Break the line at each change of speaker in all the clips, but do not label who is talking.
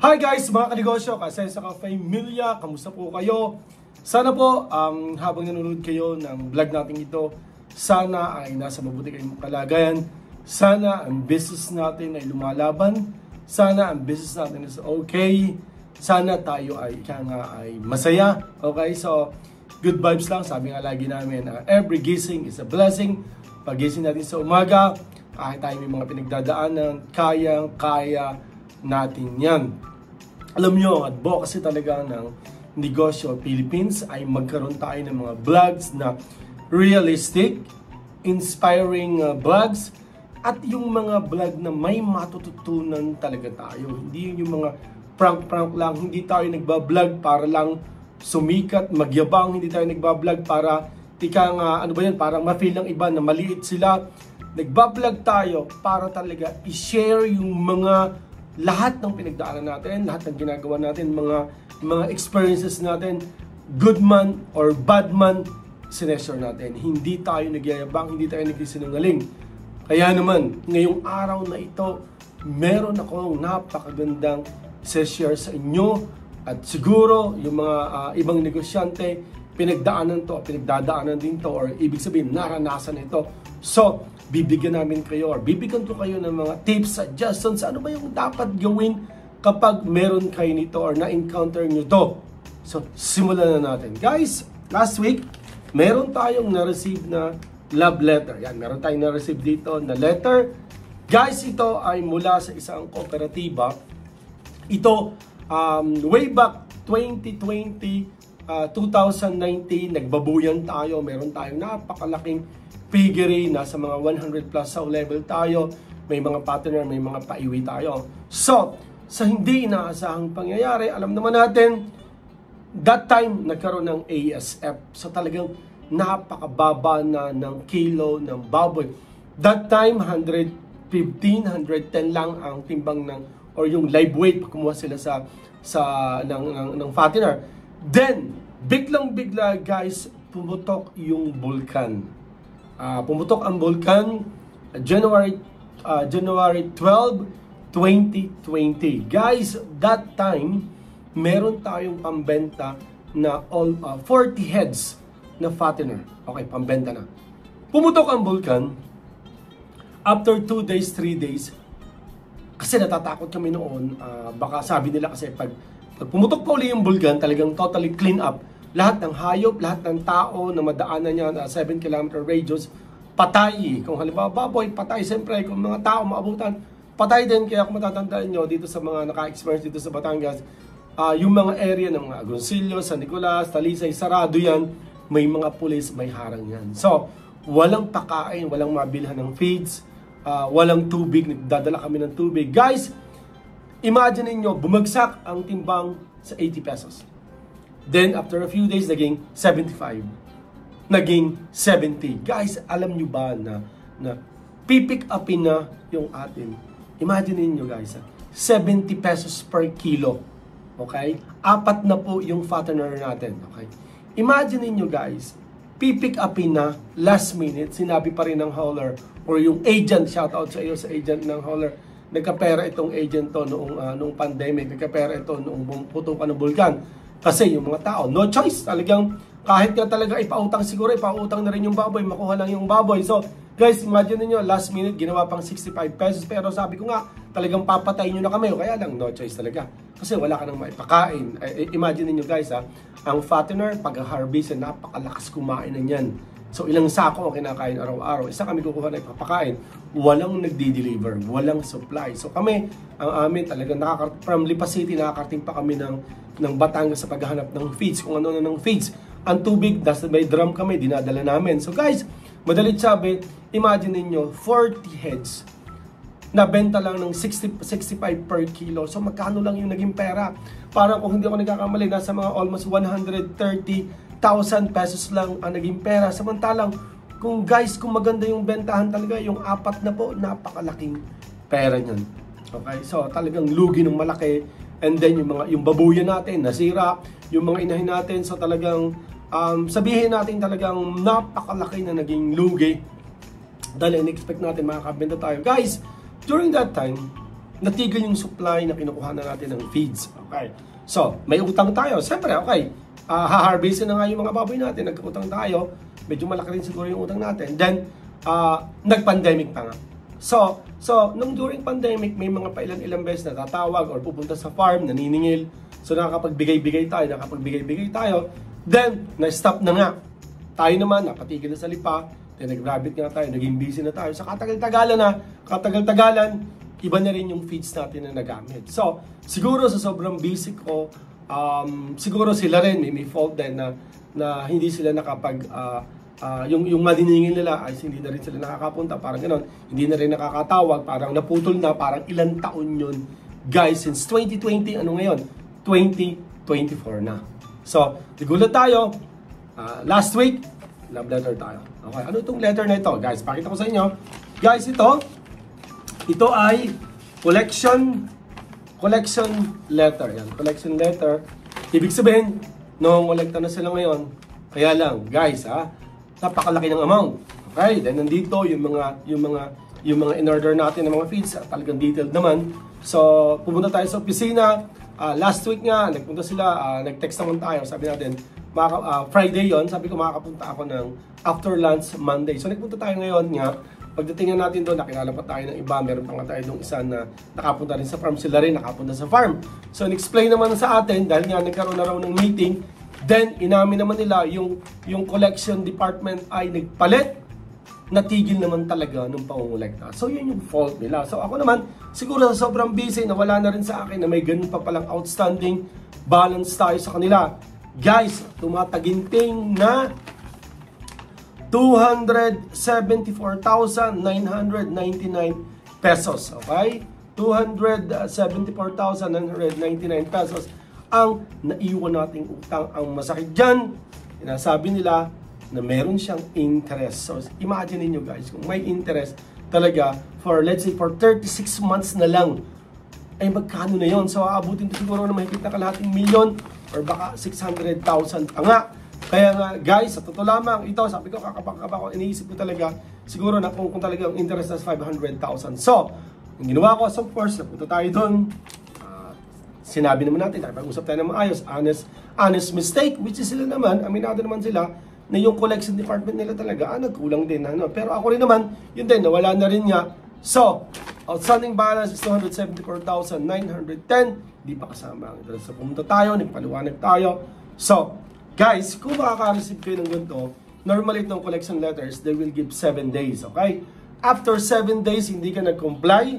Hi guys, mga kanegosyo, Kasensa Familia, kamusta po kayo? Sana po habang nanonood kayo ng vlog natin ito, sana ay nasa mabuti kayong kalagayan. Sana ang business natin ay lumalaban. Sana ang business natin is okay. Sana tayo ay masaya. Okay, so good vibes lang. Sabi nga lagi namin, every gising is a blessing. Pagising natin sa umaga, kahit tayo may mga pinagdadaanan, kaya natin yan. Alam nyo, advocacy talaga ng negosyo Philippines ay magkaroon tayo ng mga vlogs na realistic, inspiring vlogs, at yung mga vlog na may matututunan talaga tayo. Hindi yung mga prank lang, hindi tayo nagbablog para lang sumikat, magyabang, hindi tayo nagbablog para parang ma-feel ng iba na maliit sila. Nagbablog tayo para talaga i-share yung mga lahat ng pinagdaanan natin, lahat ng ginagawa natin, mga experiences natin, good man or bad man, sineshare natin. Hindi tayo nagyayabang, hindi tayo nagsisinungaling. Kaya naman, ngayong araw na ito, meron akong napakagandang share sa inyo at siguro yung mga ibang negosyante, pinagdadaanan din to or ibig sabihin, naranasan ito. So, bibigyan namin kayo or bibigyan ko kayo ng mga tips, suggestions, ano ba yung dapat gawin kapag meron kayo nito or na-encounter nyo to. So, simulan na natin. Guys, last week, meron tayong na-receive na love letter. Yan, meron tayong na-receive dito na letter. Guys, ito ay mula sa isang kooperatiba. Ito, way back 2020, 2019, nagbabuyan tayo. Meron tayong napakalaking piggery, nasa mga 100 plus sa level tayo, may mga partner, may mga paiwi tayo. So, sa hindi inaasahang pangyayari, alam naman natin, that time nagkaroon ng ASF. So talagang napakababa na ng kilo ng baboy. That time, 115, 110 lang ang timbang ng, or yung live weight, kumuha sila ng fattener. Then, biglang-bigla guys, pumutok yung bulkan. Pumutok ang bulkan January 12, 2020. Guys, that time, meron tayong pambenta na 40 heads na fattener. Okay, pambenta na. Pumutok ang bulkan. After 2 days, 3 days, kasi natatakot kami noon, baka sabi nila kasi pag pumutok pa uli yung bulkan, talagang totally clean up. Lahat ng hayop, lahat ng tao na madaanan niya na 7 km radius, patay. Kung halimbawa baboy, patay. Siyempre, kung mga tao maabutan, patay din. Kaya kung matatandaan nyo, dito sa mga naka-experience dito sa Batangas, yung mga area ng mga Agoncillo, San Nicolas, Talisay, sarado yan. May mga pulis, may harang yan. So, walang pakain, walang mabilhan ng feeds, walang tubig, nagdadala kami ng tubig. Guys, imagine niyo bumagsak ang timbang sa 80 pesos. Then, after a few days, naging 75. Naging 70. Guys, alam nyo ba na pipick upin na yung atin? Imagine niyo guys, 70 pesos per kilo. Okay? 4 na po yung fattener natin. Okay? Imagine niyo guys, pipick upin na last minute, sinabi pa rin ng hauler or yung agent, shout out sa iyo sa agent ng hauler, nagkapera itong agent to noong pandemic, nagkapera ito noong putukan ng bulkan. Kasi yung mga tao, no choice, talagang kahit nga talaga ipautang siguro, ipautang na rin yung baboy, makuha lang yung baboy. So, guys, imagine niyo last minute, ginawa pang 65 pesos. Pero sabi ko nga, talagang papatayin nyo na kami. Kaya lang, no choice talaga. Kasi wala ka nang maipakain. Imagine niyo guys, ang fattener, pag-harvest, napakalakas kumain na yan. So, ilang sako ang kinakain araw-araw. Isa kami kukuha na ipapakain. Walang nagdi-deliver, walang supply. So, kami, ang amin talagang from Lipa City, nakakarating pa kami ng Batangas sa paghahanap ng feeds. Kung ano na ng feeds. Ang tubig, may drum kami, dinadala namin. So guys, madalit sabi, imagine niyo 40 heads na benta lang ng 65 per kilo. So magkano lang yung naging pera? Parang kung hindi ako nagkakamali, nasa mga almost 130,000 pesos lang ang naging pera. Samantalang, kung maganda yung bentahan talaga, yung 4 na po, napakalaking pera niyan. Okay, so talagang lugi ng malaki. And then yung babuyan natin, nasira. Yung mga inahin natin, so talagang sabihin natin talagang napakalaki na naging lugi dahil in-expect natin makakabenta tayo. Guys, during that time, natigil yung supply na kinukuha na natin ng feeds. Okay. So, may utang tayo. Siyempre, okay. Ha-harvestin na nga yung mga baboy natin. Nagkautang tayo. Medyo malaki rin siguro yung utang natin. Then, nag-pandemic pa nga. So, nung during pandemic, may mga pailan-ilang beses na tatawag or pupunta sa farm, naniningil. So, nakakapagbigay-bigay tayo. Then, na-stop na nga. Tayo naman, napatigil na sa lipa. Then, nag-rabbit nga tayo, naging busy na tayo. Sa katagal-tagalan, iba na rin yung feeds natin na nagamit. So, siguro sa sobrang busy ko, siguro sila rin may fault din na hindi sila nakapag yung maniningil nila ay hindi na rin sila nakakapunta, parang gano'n, hindi na rin nakakatawag, parang naputol na, parang ilang taon yun, guys, since 2020, ano ngayon? 2024 na. So, nagulat tayo, last week, love letter tayo. Okay, ano itong letter na ito, guys? Pakita ko sa inyo. Guys, ito ay collection letter. Yan, collection letter. Ibig sabihin, nung kolekta na sila ngayon, kaya lang, guys, napakalaki ng amount. Okay, then nandito yung mga in-order natin ng mga feeds, talagang detailed naman. So, pumunta tayo sa opisina. Last week nga, nagpunta sila, nag-text naman tayo, sabi natin, Friday yon, sabi ko makakapunta ako ng after lunch Monday. So, nagpunta tayo ngayon nga. Pagdating natin doon, nakilala pa tayo ng iba. Meron pa nga tayo ng isa na nakapunta rin sa farm. Sila rin nakapunta sa farm. So, in-explain naman sa atin, dahil nga nagkaroon na raw ng meeting, then, inamin naman nila, yung collection department ay nagpalit, natigil naman talaga ng pangungulekta. So, yun yung fault nila. So, ako naman, siguro sa sobrang busy, nawala na rin sa akin na may ganun pa palang outstanding balance tayo sa kanila. Guys, tumataginting na 274,999 pesos. Okay? 274,999 pesos ang naiwan nating utang. Ang masakit dyan, sinasabi nila na meron siyang interest. So, imagine niyo guys, kung may interest talaga for, let's say, for 36 months na lang, ay magkano na yon? So, aabutin ko siguro na mahigit na kalahating milyon or baka 600,000 pa nga. Kaya nga, guys, sa totoo lamang, ito, sabi ko, kakapakapa ko, iniisip ko talaga, siguro na kung talagang interest na 500,000. So, ang ginawa ko, of course, napunta tayo doon. Sinabi naman natin, pag-usap tayo ng maayos, honest mistake, which is sila naman, aminado naman sila, na yung collection department nila talaga, nagkulang din. Pero ako rin naman, yun din, nawala na rin nga. So, outstanding balance is 274,910, di pa kasama ang interest. So, pumunta tayo, nagpaliwanag tayo. So, guys, kung makaka-receive kayo ng ganito, normally itong collection letters, they will give 7 days, okay? After 7 days, hindi ka nag-comply,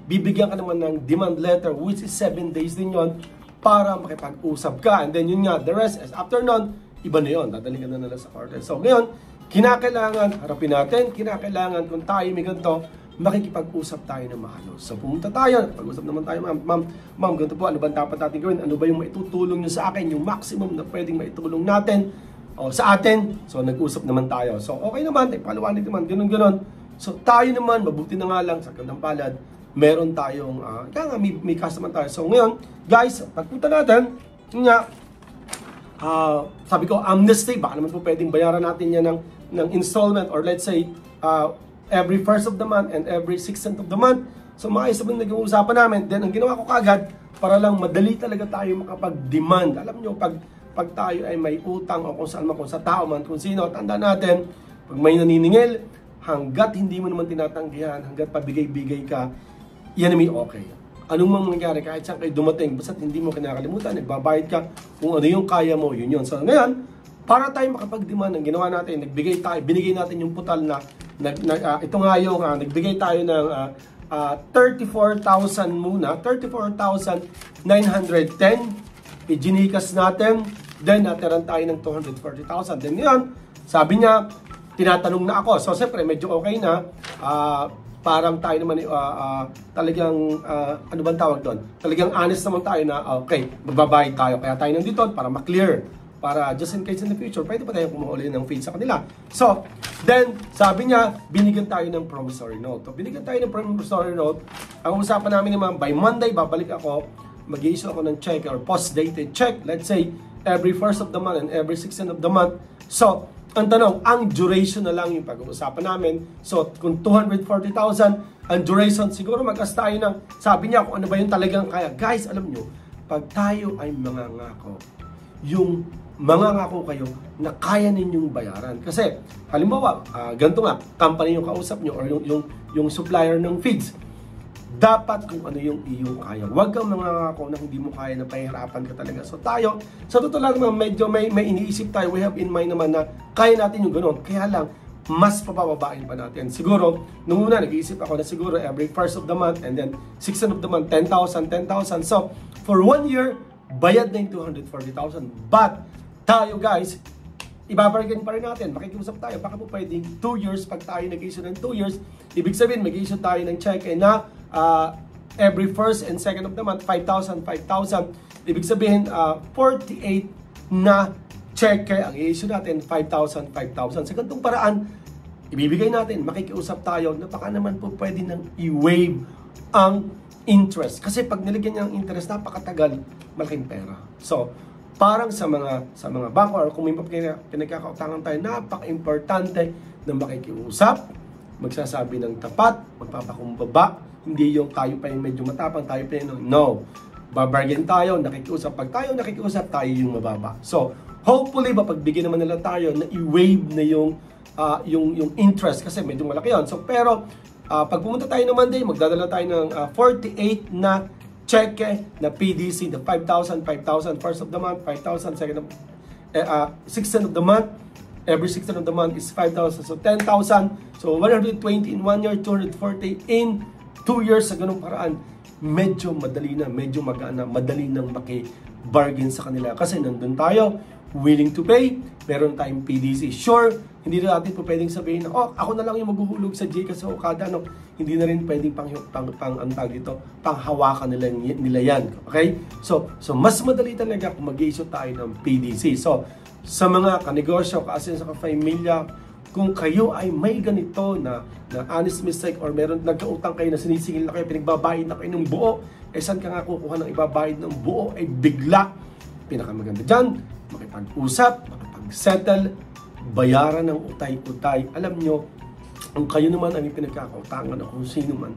bibigyan ka naman ng demand letter, which is 7 days din yon para makipag-usap ka. And then yun nga, the rest is after nun, iba na yun, dadaling ka na nila sa court. So ngayon, kinakailangan, harapin natin, kinakailangan kung tayo may ganito, makikipag-usap tayo ng maayos. So pumunta tayo, pag-usap naman tayo, ma'am, ganito po, ano ba dapat natin gawin? Ano ba yung maitutulong nyo sa akin? Yung maximum na pwedeng maitulong natin sa atin. So nag-usap naman tayo. So okay naman, paliwanag naman, ganun. So tayo naman, mabuti na nga lang sa gandang palad, meron tayong, kaya nga may customer tayo. So ngayon, guys, pagpunta natin, nga, sabi ko, amnesty, baka naman po pwedeng bayaran natin yan ng installment or let's say, every first of the month and every 16th of the month. So maayos naman nag-uusapan namin. Then ang ginawa ko kagad, para lang madali talaga tayo makapag-demand. Alam nyo, pag tayo ay may utang o kung saan man, kung sa tao man, kung sino, tanda natin, pag may naniningil, hanggat hindi mo naman tinatanggihan, hanggat pabigay-bigay ka, yan naman okay. Anong mang mangyari, kahit saan kayo dumating, basta hindi mo kinakalimutan, nagbabayad ka, kung ano yung kaya mo, yun. So ngayon, para tayo makapag-demand, ang ginawa natin, binigay natin yung putal na, ito nga yung, nagbigay tayo ng 34,000 muna, 34,910, i-ginikas natin, then natiran tayo ng 240,000. Then yun, sabi niya, tinatanong na ako. So siyempre, medyo okay na, parang tayo naman talagang ano bang tawag doon? Talagang honest naman tayo na okay, magbabayad tayo. Kaya tayo nandito para ma-clear. Para just in case in the future, pwede pa tayo kumuha ulit ng feed sa kanila. So, then, sabi niya, binigyan tayo ng promissory note. So, binigyan tayo ng promissory note. Ang usapan namin naman, by Monday, babalik ako, mag-i-issue ako ng check or post-dated check. Let's say, every first of the month and every 16th of the month. So, Ang tanong, ang duration na lang yung pag-uusapan namin. So, kung 240,000, ang duration, siguro mag-as tayo ng, sabi niya kung ano ba yung talagang kaya. Guys, alam nyo, pag tayo ay mangangako, yung mangangako kayo na kaya ninyong bayaran. Kasi, halimbawa, ganito nga, company yung kausap nyo or yung supplier ng feeds, dapat kung ano yung iyong kaya. Huwag kang mangangako na hindi mo kaya na pahirapan ka talaga. So tayo, sa totoo lang naman, medyo may iniisip tayo. We have in mind naman na kaya natin yung gano'n. Kaya lang, mas papababain pa natin. Siguro, nung una, nag-iisip ako na siguro every first of the month and then 6th of the month, 10,000. So, for 1 year, bayad na yung 240,000. But, tayo guys, ibabargain pa rin natin. Makikiusap tayo. Baka po pwedeng 2 years, pag tayo nag-issue ng 2 years, ibig sabihin, mag-issue tayo ng check na every first and second of the month, 5,000. Ibig sabihin, 48 na check ang i-issue natin, 5,000. Sa ganitong paraan, ibibigay natin, makikiusap tayo na baka naman po pwede nang i-waive ang interest. Kasi pag nilagyan niya ang interest, napakatagal, malaking pera. So, parang sa mga bangko or kung may pinagkakautangan tayo, napaka-importante na makikiusap, magsasabi ng tapat, magpapakumbaba, hindi yung tayo pa yung medyo matapang, tayo pa yung no. Babargain tayo, nakikiusap. Pag tayo nakikiusap, tayo yung mababa. So, hopefully, mapagbigyan naman nila tayo na i-waive na yung interest kasi medyo malaki yun. So, pero, pag pumunta tayo ng Monday, magdadala tayo ng 48 na cheque na PDC, the 5,000, first of the month, 5,000, second of, 16th of the month, every 16th of the month is 5,000, so 10,000, so 120 in 1 year, 240 in 2 years. Sa ganung paraan, medyo madali na, medyo magaan na, madali nang maki-bargain sa kanila kasi nandun tayo, willing to pay, meron tayong PDC. Sure, hindi na natin po pwedeng sabihin na, oh, ako na lang yung maghuhulog sa GCash o Okada, no? Hindi na rin pwedeng ang tag dito, panghawakan nila yan. Okay? So mas madali talaga kung mag-issue tayo ng PDC. So, sa mga kanegosyo, kaasin sa kapamilya, kung kayo ay may ganito na honest mistake or meron nagkautang kayo na sinisingil na kayo, pinagbabayad na kayo ng buo, eh saan ka nga kukuha ng ibabayad ng buo? Ay bigla. Pinakamaganda dyan, makipag-usap, makipag-settle, bayaran ng utay-utay. Alam nyo, kung kayo naman ang pinagkakautangan o kung sino man,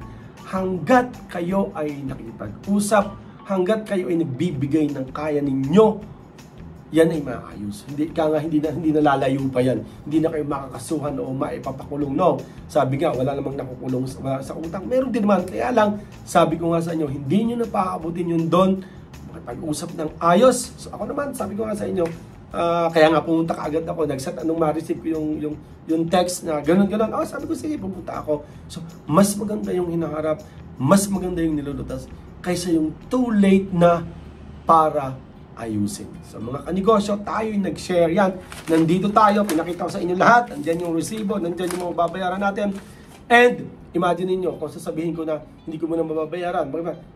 hanggat kayo ay nakipag-usap, hanggat kayo ay nagbibigay ng kaya ninyo, yan ay maayos. Hindi na lalayo pa yan. Hindi na kayo makakasuhan o maipapakulong. No. Sabi nga, wala namang nakukulong sa utang. Meron din naman. Kaya lang, sabi ko nga sa inyo, hindi nyo na paaabutin yun doon. Makipag-usap ng ayos. So ako naman, sabi ko nga sa inyo, kaya nga pumunta kaagad ako. Nag-set anong ma-receive ko yung text na ganun. Oh, sabi ko, sige, pupunta ako. So, mas maganda yung hinaharap. Mas maganda yung nilulutas kaysa yung too late na para ayusin. So mga kanegosyo, tayo yung nag-share yan. Nandito tayo, pinakita ko sa inyo lahat. Nandyan yung resibo, nandyan yung mga babayaran natin. And imagine niyo kung sasabihin ko na hindi ko muna mababayaran.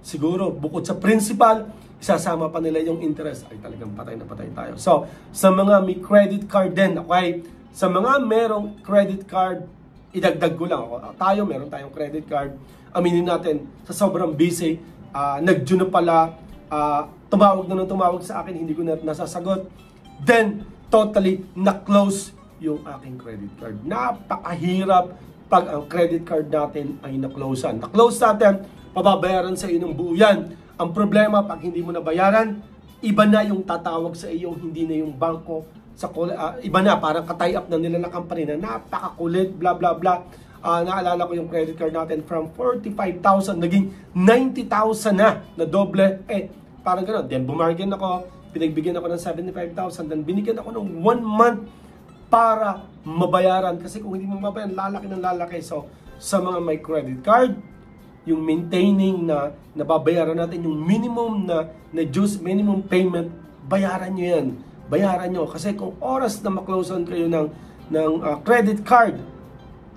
Siguro, bukod sa principal, isasama pa nila yung interest. Ay talagang patay na patay tayo. So, sa mga may credit card din, okay? Sa mga merong credit card, idagdag ko lang ako. Tayo, meron tayong credit card. Aminin natin, sa sobrang busy, nag-June na pala, tumawag sa akin, hindi ko na nasasagot. Then, totally na-close yung aking credit card. Napakahirap pag ang credit card natin ay na-closean. Na-close natin, pababayaran sa iyo ng buo yan. Ang problema, pag hindi mo nabayaran, iba na yung tatawag sa iyo, hindi na yung bangko. Iba na, parang ka-tie up na nila na company na napakakulit, blah blah blah. Naalala ko yung credit card natin from 45,000, naging 90,000 na doble. Parang gano'n. Then bumargin ako, pinagbigyan ako ng 75,000, then binigyan ako ng 1 month para mabayaran. Kasi kung hindi mo mabayaran, lalaki ng lalaki. So, sa mga may credit card, yung maintaining na nababayaran natin, yung minimum na dues, minimum payment, bayaran nyo yan. Bayaran nyo. Kasi kung oras na maklosean kayo ng credit card,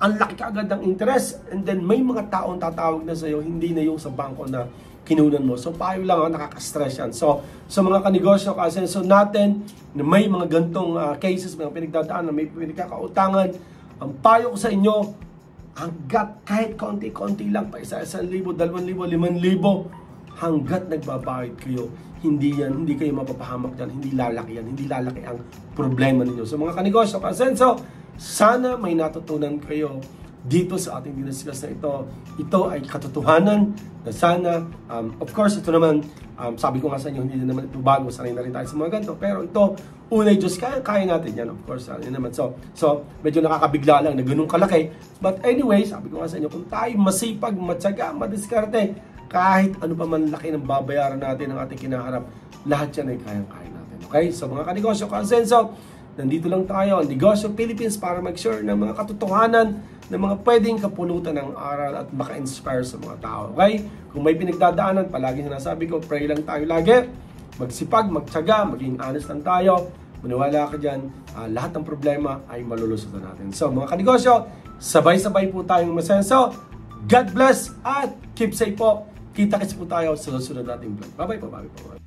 ang laki kaagad ng interest, and then may mga taong tatawag na sa'yo, hindi na yung sa bangko na kinunan mo. So, payo lang ang nakaka-stress yan. So, sa mga kanegosyo, kasenso natin, na may mga gantong cases, mga pinagdadaan, na may pinagkakautangan, ang payo ko sa inyo, hanggat kahit konti-konti lang, pa 1,000, 2,000, 5,000, hanggat nagbabayad kayo, hindi kayo mapapahamak dyan, hindi lalaki ang problema ninyo. So mga kanegosyo, ka-asenso, sana may natutunan kayo dito sa ating diniscuss na ito. Ito ay katotohanan na sana, of course, ito naman, sabi ko nga sa inyo, hindi na naman ito bago, sanay na rin tayo sa mga ganito. Pero ito, unay Diyos, kaya natin yan, of course. Yun naman. So, medyo nakakabigla lang na ganun kalaki. But anyway, sabi ko nga sa inyo, kung tayo masipag, matyaga, madiskarte, kahit ano pa man laki ng babayaran natin ang ating kinaharap, lahat yan ay kayang-kaya natin. Okay? So, mga kanegosyo, ka-asenso, nandito lang tayo, ang Negosyo Philippines, para mag-share ng mga katotohanan ng mga pwedeng kapulutan ng aral at maka-inspire sa mga tao. Okay? Kung may pinagdadaanan, palagi sinasabi ko, pray lang tayo lagi. Magsipag, magtyaga, maging honest lang tayo. Maniwala ka dyan, lahat ng problema ay malulusotan natin. So mga kanegosyo, sabay-sabay po tayong masenso. God bless at keep safe po. Kita-kits po tayo sa susunod nating vlog. Bye-bye po.